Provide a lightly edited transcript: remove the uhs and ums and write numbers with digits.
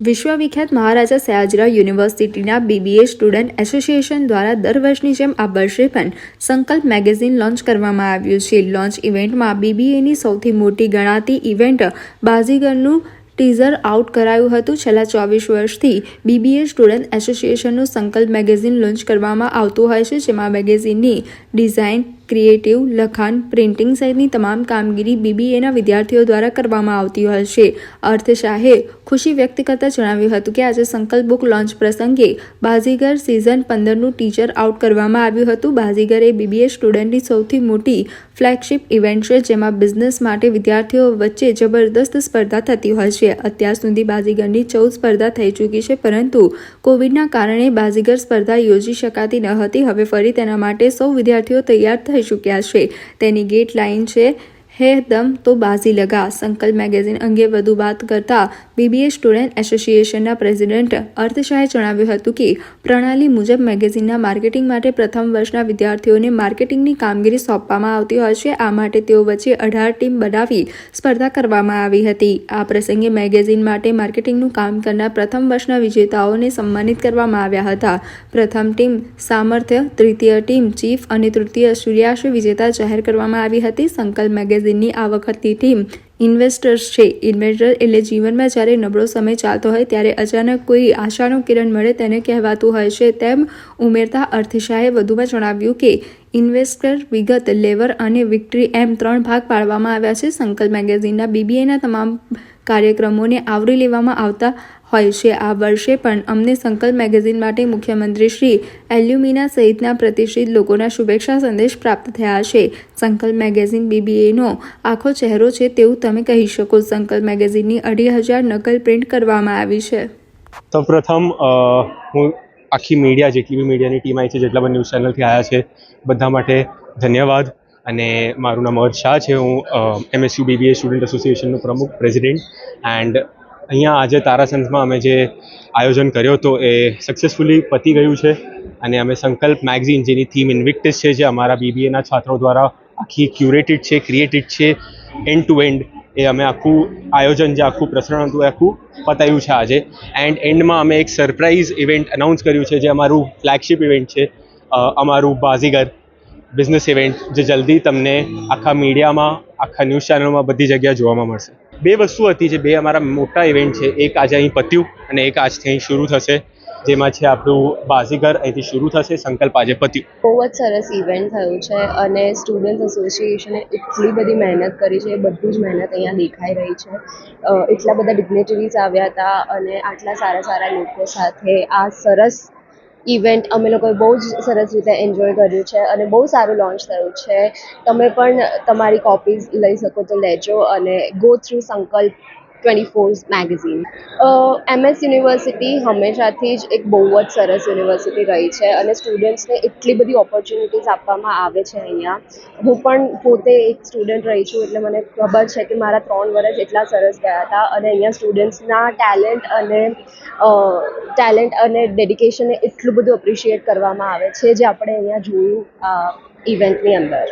વિશ્વવિખ્યાત મહારાજા સયાજીરાવ યુનિવર્સિટીના BBA student association દ્વારા દર વર્ષની જેમ આ વર્ષે પણ સંકલ્પ મેગેઝિન લોન્ચ કરવામાં આવ્યું છે. લોન્ચ ઇવેન્ટમાં બીબીએની સૌથી મોટી ગણાતી ઇવેન્ટ બાઝીગરનું ટીઝર આઉટ કરાયું હતું. છેલ્લા 24 વર્ષથી બીબીએ સ્ટુડન્ટ એસોસિએશનનું સંકલ્પ મેગેઝિન લોન્ચ કરવામાં આવતું હોય છે, જેમાં મેગેઝિનની ડિઝાઇન, ક્રિએટિવ, લખાણ, પ્રિન્ટિંગ સહિતની તમામ કામગીરી બીબીએના વિદ્યાર્થીઓ દ્વારા કરવામાં આવતી હોય છે. અર્થ શાહે ખુશી વ્યક્ત કરતા જણાવ્યું હતું કે આજે સંકલ્પ બુક લોન્ચ પ્રસંગે બાઝીગર સિઝન 15નું ટીઝર આઉટ કરવામાં આવ્યું હતું. બાઝીગર એ બીબીએ સ્ટુડન્ટની સૌથી મોટી ફ્લેગશિપ ઇવેન્ટ છે, જેમાં બિઝનેસ માટે વિદ્યાર્થીઓ વચ્ચે જબરદસ્ત સ્પર્ધા થતી હોય છે. અત્યાર સુધી બાઝીગરની 14 સ્પર્ધા થઈ ચૂકી છે, પરંતુ કોવિડના કારણે બાઝીગર સ્પર્ધા યોજી શકાતી ન હતી. હવે ફરી તેના માટે સૌ વિદ્યાર્થીઓ તૈયાર થઈ ચૂક્યા છે. તેની ગેટ લાઇન છે, હે દમ તો બાઝી લગા. સંકલ્પ મેગેઝિન અંગે વધુ વાત કરતા બીબીએ સ્ટુડન્ટ એસોસિએશનના પ્રેસિડેન્ટ અર્થ શાહે જણાવ્યું હતું કે પ્રણાલી મુજબ મેગેઝિનના માર્કેટિંગ માટે પ્રથમ વર્ષના વિદ્યાર્થીઓને માર્કેટિંગની કામગીરી સોંપવામાં આવતી હોય છે. આ માટે તેઓ વચ્ચે 18 ટીમ બનાવી સ્પર્ધા કરવામાં આવી હતી. આ પ્રસંગે મેગેઝિન માટે માર્કેટિંગનું કામ કરનાર પ્રથમ વર્ષના વિજેતાઓને સન્માનિત કરવામાં આવ્યા હતા. પ્રથમ ટીમ સામર્થ્ય, દ્વિતીય ટીમ ચીફ અને તૃતીય સૂર્યાશ વિજેતા જાહેર કરવામાં આવી હતી. સંકલ્પ મેગેઝિનની આ વખતની ટીમ ઇન્વેસ્ટર્સ છે. ઇન્વેસ્ટર એટલે જીવનમાં જ્યારે નબળો સમય ચાલતો હોય ત્યારે અચાનક કોઈ આશાનો કિરણ મળે તેને કહેવાતું હોય છે, તેમ ઉમેરતા અર્થશાહે વધુમાં જણાવ્યું કે ઇન્વેસ્ટર, વિગત, લેવર અને વિક્ટરી એમ 3 ભાગ પાડવામાં આવ્યા છે. સંકલ્પ મેગેઝિનના બીબીએના તમામ કાર્યક્રમોને આવરી લેવામાં આવતા હોય છે. આ વર્ષે પણ અમને સંકલ્પ મેગેઝિન માટે મુખ્યમંત્રી શ્રી, એલ્યુમિના સહિતના પ્રતિષ્ઠિત લોકોના શુભેચ્છા સંદેશ પ્રાપ્ત થયા છે. સંકલ્પ મેગેઝિન બીબીએનો આખો ચહેરો છે તેવું તમે કહી શકો. સંકલ્પ મેગેઝિનની 2,500 નકલ પ્રિન્ટ કરવામાં આવી છે. તો પ્રથમ હું આખી મીડિયા, જેટલી બી મીડિયાની ટીમ આવી છે, જેટલા પણ ન્યૂઝ ચેનલથી આવ્યા છે, બધા માટે ધન્યવાદ. અને મારું નામ અર્થ શાહ છે. હું એમએસયુ બીબીએ સ્ટુડન્ટ એસોસિએશનનો પ્રમુખ, પ્રેસિડેન્ટ. એન્ડ અહીંયા આજે તારાસંસમાં અમે જે આયોજન કર્યો હતો એ સક્સેસફુલી પતી ગયું છે. અને અમે સંકલ્પ મેગઝિન, જેની થીમ ઇન્વિક્ટસ છે, જે અમારા બીબીએના છાત્રો દ્વારા આખી ક્યુરેટેડ છે, ક્રિએટેડ છે, એન્ડ ટુ એન્ડ એ અમે આખું આયોજન, જે આખું પ્રસરણ હતું એ આખું પતાવ્યું છે આજે. એન્ડ એન્ડમાં અમે એક સરપ્રાઇઝ ઇવેન્ટ અનાઉન્સ કર્યું છે, જે અમારું ફ્લેગશિપ ઇવેન્ટ છે, અમારું બાઝીગર બિઝનેસ ઇવેન્ટ, જે જલ્દી તમને આખા મીડિયામાં, આખા ન્યૂઝ ચેનલોમાં, બધી જગ્યાએ જોવામાં મળશે. 2 વસ્તુ હતી જે 2 અમારા મોટા ઇવેન્ટ છે. એક આજે અહીં પત્યું અને એક આજથી અહીં શરૂ થશે, જેમાં છે આપણું બાઝીગર અહીંથી શરૂ થશે, સંકલ્પ આજે પત્યું. બહુ જ સરસ ઇવેન્ટ થયું છે અને સ્ટુડન્ટ એસોસિએશને એટલી બધી મહેનત કરી છે, એ બધું જ મહેનત અહીંયા દેખાઈ રહી છે. એટલા બધા ડિગ્નેટરીઝ આવ્યા હતા અને આટલા સારા લોકો સાથે આ સરસ ઇવેન્ટ અમે લોકોએ બહુ જ સરસ રીતે એન્જોય કર્યું છે અને બહુ સારું લોન્ચ થયું છે. તમે પણ તમારી કોપીઝ લઈ શકો તો લેજો અને ગો થ્રુ સંકલ્પ 24 મેગેઝિન. એમએસ યુનિવર્સિટી હંમેશાથી જ એક બહુ જ સરસ યુનિવર્સિટી રહી છે અને સ્ટુડન્ટ્સને એટલી બધી ઓપોર્ચ્યુનિટીઝ આપવામાં આવે છે અહીંયા. હું પણ પોતે એક સ્ટુડન્ટ રહી છું, એટલે મને ખબર છે કે મારા 3 વર્ષ એટલા સરસ ગયા હતા અને અહીંયા સ્ટુડન્ટ્સના ટેલેન્ટ અને ડેડિકેશનને એટલું બધું અપ્રિશિએટ કરવામાં આવે છે, જે આપણે અહીંયા જોયું ઇવેન્ટની અંદર.